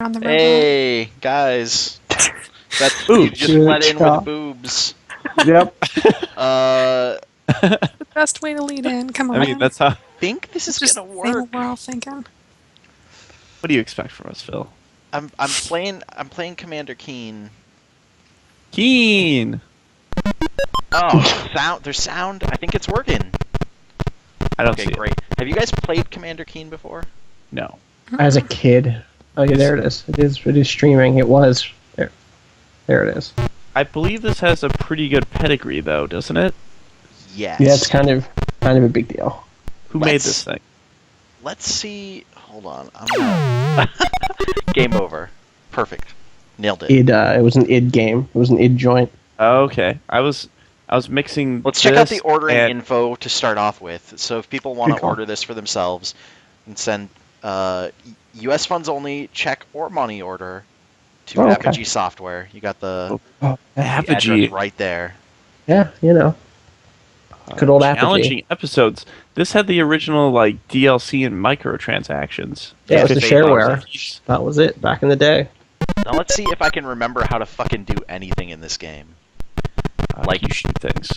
on the robot. Hey, guys. That's you Boobs. just let in with boobs. Yep. The best way to lead in. Come on. I mean, that's how. I think this is just gonna the thing work. we're all thinking. What do you expect from us, Phil? I'm playing Commander Keen. Keen. Oh, sound. There's sound. I think it's working. I don't Okay, see great. Have you guys played Commander Keen before? it. No. As a kid. Oh, yeah, there it is. It is streaming. It was. There it is. I believe this has a pretty good pedigree, though, doesn't it? Yes. Yeah, it's kind of a big deal. Who made this thing? Let's see. Hold on. Game over. Perfect. Nailed it. It was an id game. It was an id joint. Okay. I was mixing. Let's check out this the ordering and- info to start off with. So if people want Good to call. order this for themselves, and send U.S. funds only, check or money order to Oh, okay. Apogee Software. You got the Oh, Apogee. address right there. yeah, you know. Good old Apogee. Challenging episodes. This had the original like DLC and microtransactions. Yeah, it was the $50. shareware. That was it back in the day. Now let's see if I can remember how to fucking do anything in this game. Like you shoot things.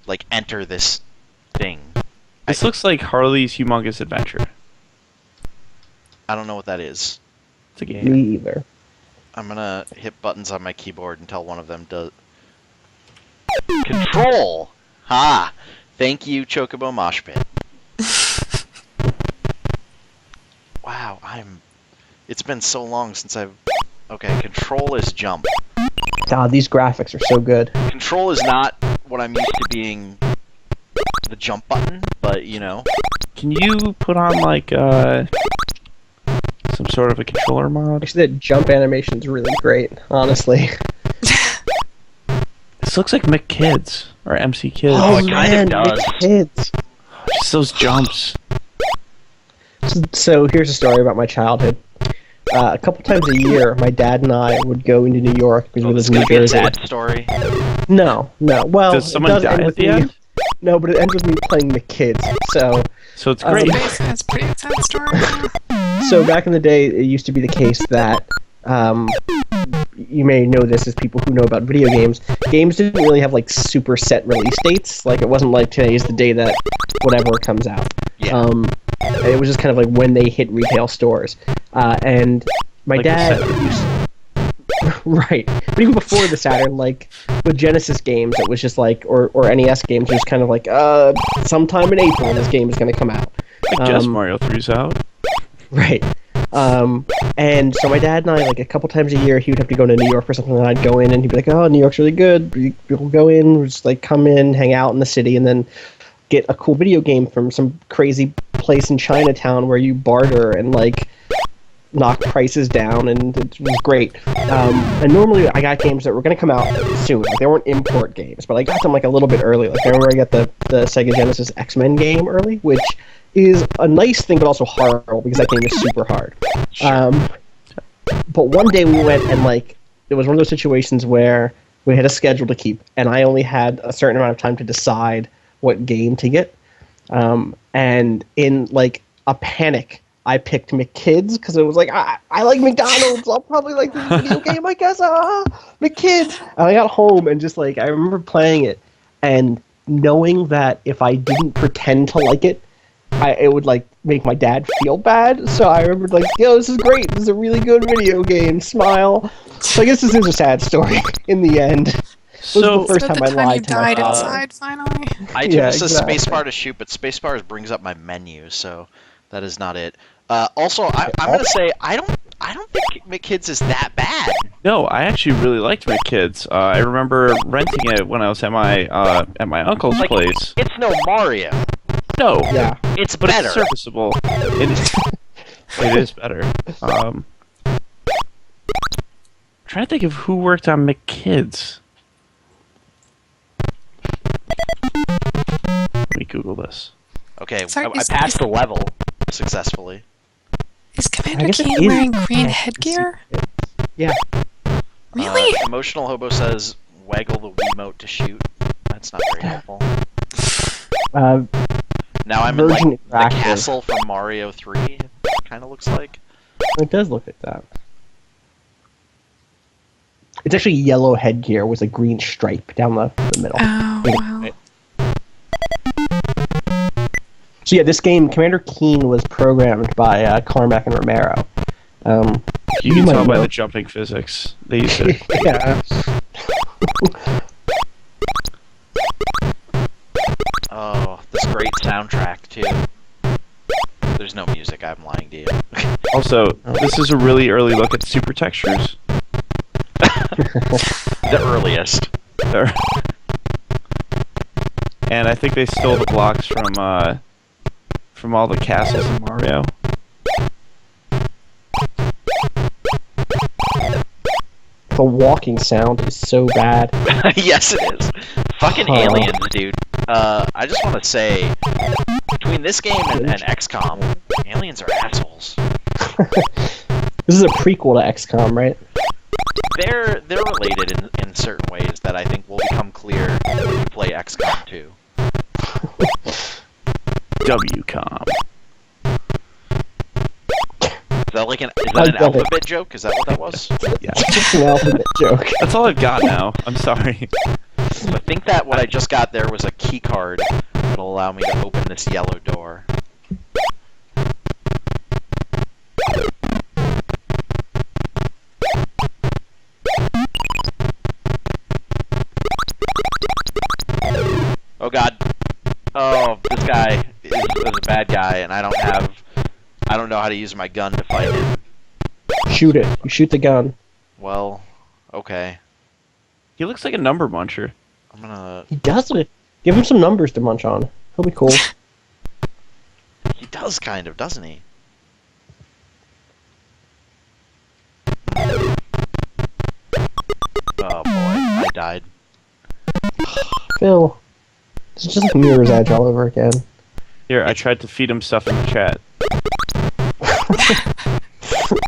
Like enter this thing. This looks like Harley's Humongous Adventure. I don't know what that is. It's a game. Me either. I'm gonna hit buttons on my keyboard until one of them does. Control! Ha! Thank you, Chocobo Moshpit. Wow, it's been so long since I've... Okay, control is jump. God, these graphics are so good. Control is not what I'm used to being the jump button, but you know. Can you put on like some sort of a controller mod? Actually, that jump animation is really great, honestly. This looks like McKids or MC Kids. Oh, it kind of does. Kids. Just those jumps. So here's a story about my childhood. A couple times a year, my dad and I would go into New York because we This lived is in gonna New be a Jersey. sad story. No. Well, Does someone it does die end at with the me. end? No, but it ends with me playing the kids. So So it's great. That's a pretty sad story. So back in the day, it used to be the case that you may know this as people who know about video games. Games didn't really have like super set release dates. Like it wasn't like today's the day that whatever comes out. Yeah. It was just kind of like when they hit retail stores. And my Like dad the used right, but even before the Saturn, like with Genesis games, it was just like or NES games, it was kind of like sometime in April this game is going to come out. Like just Mario 3's out. Right. And so my dad and I, like a couple times a year, he would have to go to New York for something, and I'd go in, and he'd be like, "Oh, New York's really good. We'll go in, we'll just like come in, hang out in the city, and then get a cool video game from some crazy place in Chinatown where you barter and like knock prices down, and it was great." And normally I got games that were going to come out soon. Like, they weren't import games, but I got them like a little bit early. Like I remember I got the Sega Genesis X-Men game early, which is a nice thing, but also horrible because that game is super hard. Sure. But one day we went and like it was one of those situations where we had a schedule to keep, and I only had a certain amount of time to decide what game to get. And in like a panic, I picked McKids because it was like I like McDonald's. I'll probably like this video game, I guess. McKids. And I got home and just like I remember playing it and knowing that if I didn't pretend to like it, it would like make my dad feel bad. So I remember like, yo, this is great. This is a really good video game. Smile. So I guess this is a sad story in the end. This was So the first Is that time the I time you lied to died myself. inside, finally? I Yeah, chose exactly. a spacebar to shoot, but spacebar brings up my menu, so that is not it. Also, I'm gonna say I don't think McKids is that bad. no, I actually really liked McKids. I remember renting it when I was at my uncle's Like, place. It's no Mario. No, Yeah. It's but better. it's serviceable. It is better. Trying to think of who worked on McKids. Let me Google this. Okay, Sorry, I passed the level successfely. Is Commander guess it Keen is wearing green nice to headgear? Yeah. Really? Emotional Hobo says, waggle the Wiimote to shoot. That's not very helpful. Now I'm in Virgin like the Interactive. castle from Mario 3. Kind of looks like. It does look like that. It's actually yellow headgear with a green stripe down the middle. Oh, wow. So yeah, this game, Commander Keen, was programmed by Carmack and Romero. You can might tell by know. the jumping physics. They used it. Yeah. Oh, this great soundtrack too. There's no music. I'm lying to you. Also, this is a really early look at supertextures. The earliest. There. And I think they stole the blocks from all the castles in Mario. The walking sound is so bad. Yes, it is. Fucking aliens, dude. I just want to say, between this game and XCOM, aliens are assholes. This is a prequel to XCOM, right? They're related in certain ways that I think will become clear when you play XCOM 2. WCOM. Is that like an alphabet joke? Is that what that was? Yeah. It's just an alphabet joke. That's all I've got now. I'm sorry. I think that what I just got there was a key card that'll allow me to open this yellow door. Oh god. Oh, this guy is a bad guy, and I don't know how to use my gun to fight him. Shoot it. You shoot the gun. Well, okay. He looks like a number muncher. I'm gonna... He does it. Give him some numbers to munch on. He'll be cool. He does kind of, doesn't he? Oh boy, I died. Phil. It's just like Mirror's Edge all over again. Here, I tried to feed him stuff in the chat.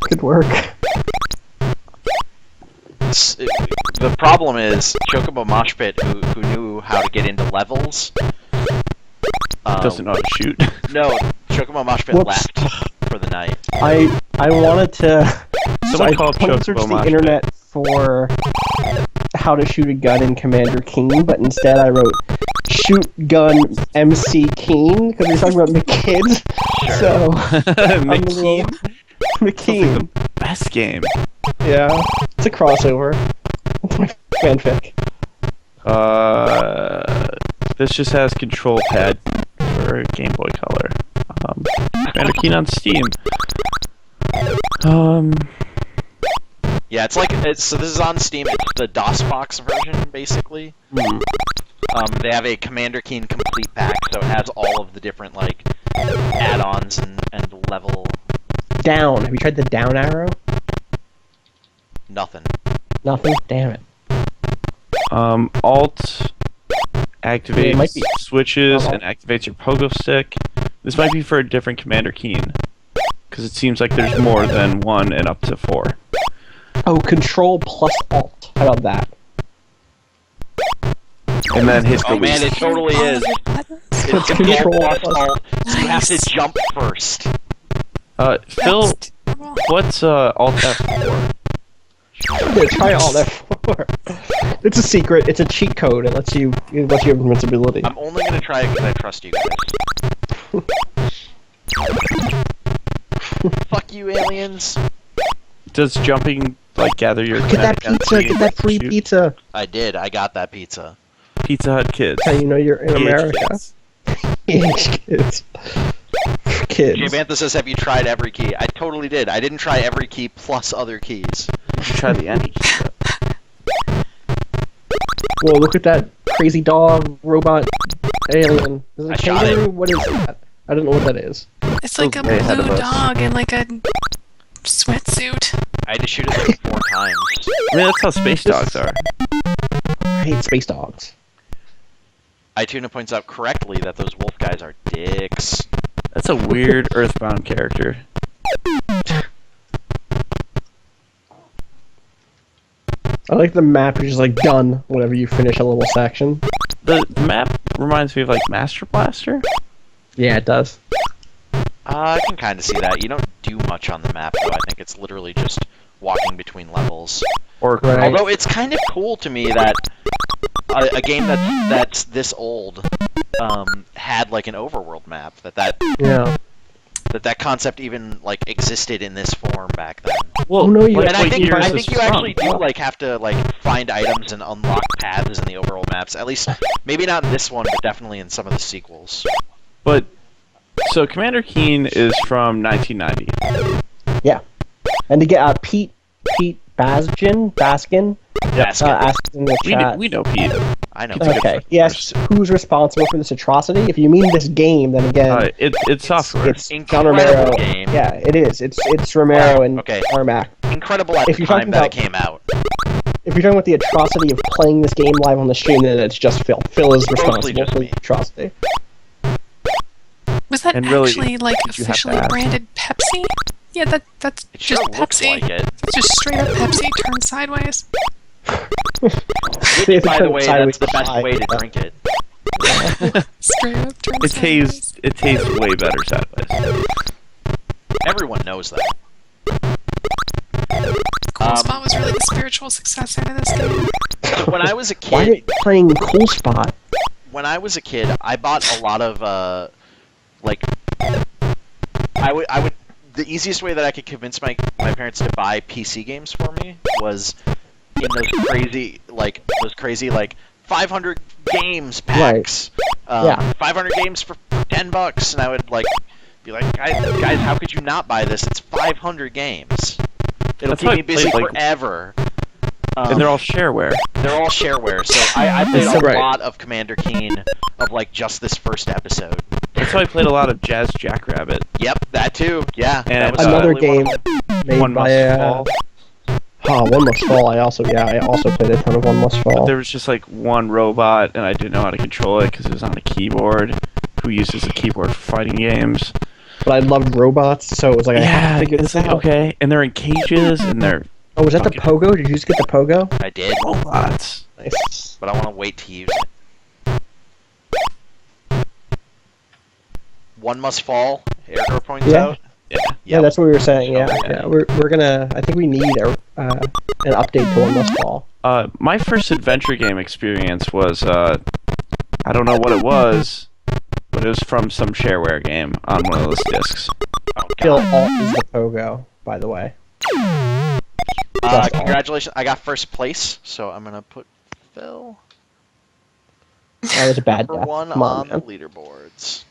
Good work. The problem is, Chocobo Mosh Pit, who knew how to get into levels... Doesn't know how to shoot. No, Chocobo Mosh Pit Whoops. left for the night. I wanted to... Someone I call up searched Chocobo the Mosh Pit. internet for how to shoot a gun in Commander Keen, but instead I wrote shoot gun MC Keen, because we're talking about McKids. Sure. So, McKean? McKeen. The best game. Yeah. It's a crossover. It's my fanfic. This just has control pad for Game Boy Color. Commander Keen on Steam. Yeah, so this is on Steam. It's the DOSBox version, basically. They have a Commander Keen complete pack, so it has all of the different like add-ons and level. Down. Have you tried the down arrow? Nothing. Nothing? Damn it. Alt activates might be. switches Uh-huh. and activates your pogo stick. This might be for a different Commander Keen, because it seems like there's more than one and up to 4. Oh, Control plus Alt. How about that? And then hit Oh release. man, it totally All is. of your buttons? It's Control plus plus- alt, so you have to Nice. jump first. Phil, That's terrible. what's Alt F4? Yeah, try Alt F4. It's a secret. It's a cheat code. It lets you have invincibility. I'm only gonna try it because I trust you guys. Fuck you, aliens. Does jumping like gather your Get that kinetic pizza. energy Get that free and shoot? pizza. I did. I got that pizza. Pizza Hut kids. That's how you know you're in PH America. kids. PH kids. Kids. Jay Bantha says, have you tried every key? I totally did. I didn't try every key plus other keys. You should try the any key. Whoa, look at that crazy dog, robot, alien. Is it a I shot kangaroo? What is that? I don't know what that is. It's like a way ahead of blue us. dog in like a sweatsuit. I had to shoot it like 4 times. I mean, that's how space dogs are. I hate space dogs. iTuna points out correctly that those wolf guys are dicks. That's a weird Earthbound character. I like the map. You're just like done whenever you finish a little section. The map reminds me of like Master Blaster. Yeah, it does. I can kind of see that. You don't do much on the map, though. I think it's literally just walking between levels. Or Right. Although it's kind of cool to me that a game that's this old had like an overworld map. Yeah. That concept even like existed in this form back then. well, Oh, no, you- like, And I what think year I is think this you from? actually do like have to like find items and unlock paths in the overworld maps. At least maybe not in this one, but definitely in some of the sequels. But so Commander Keen is from 1990. Yeah. And to get Pete Baskin Yes, asked in the chat. We know Pete. I know. It's a good Okay. friend of Yes. Who's responsible for this atrocity? If you mean this game, then again, It's software. it's John incredible Romero. game. Yeah, it is. It's Romero and Okay. Carmack. Incredible at If the you're time talking that it about- came out. If you're talking about the atrocity of playing this game live on the stream, then it's just Phil. Phil is Mostly responsible just for me. the atrocity. Was that And really, actually like did you have to officially ask? branded Pepsi? Yeah, that's It sure just looks Pepsi. like it. It's just straight up Pepsi turned sideways. Which, by the way, that's the best way to drink it. Straight up turned It sideways. tastes way better sideways. Everyone knows that. Cool Spot was really the spiritual successor to this game. So when I was a Why are kid, you playing Cool Spot? I bought a lot of like I would the easiest way that I could convince my parents to buy PC games for me was in those crazy 500 games packs. Yeah. 500 games for $10, and I would be like, guys, how could you not buy this? It's 500 games. It'll That's keep why me I busy played, forever. And they're all shareware. They're all shareware, so I played That's a right. lot of Commander Keen of just this first episode. That's why I played a lot of Jazz Jackrabbit. Yep, that too. Yeah, And that was Another totally one game of them. made One by Must Fall. One Must Fall. I also played a ton of One Must Fall. There was just one robot, and I didn't know how to control it because it was on a keyboard. Who uses a keyboard for fighting games? But I loved robots, so it was like I had to figure this out. okay, and they're in cages, and they're Oh, was that the fucking Pogo? Did you just get the Pogo? I did, robots. Nice. but I want to wait to use it. One Must Fall, Ergo points Yeah. out. Yeah. Yeah, that's what we were saying. Yeah, Okay. yeah. We're gonna. I think we need an update to One Must Fall. My first adventure game experience was I don't know what it was, but it was from some shareware game on one of those discs. Oh, Phil God. Alt is the Pogo, by the way. That's all. Congratulations, I got first place, so I'm gonna put Phil That was a bad number guess. one Come on the man. leaderboards.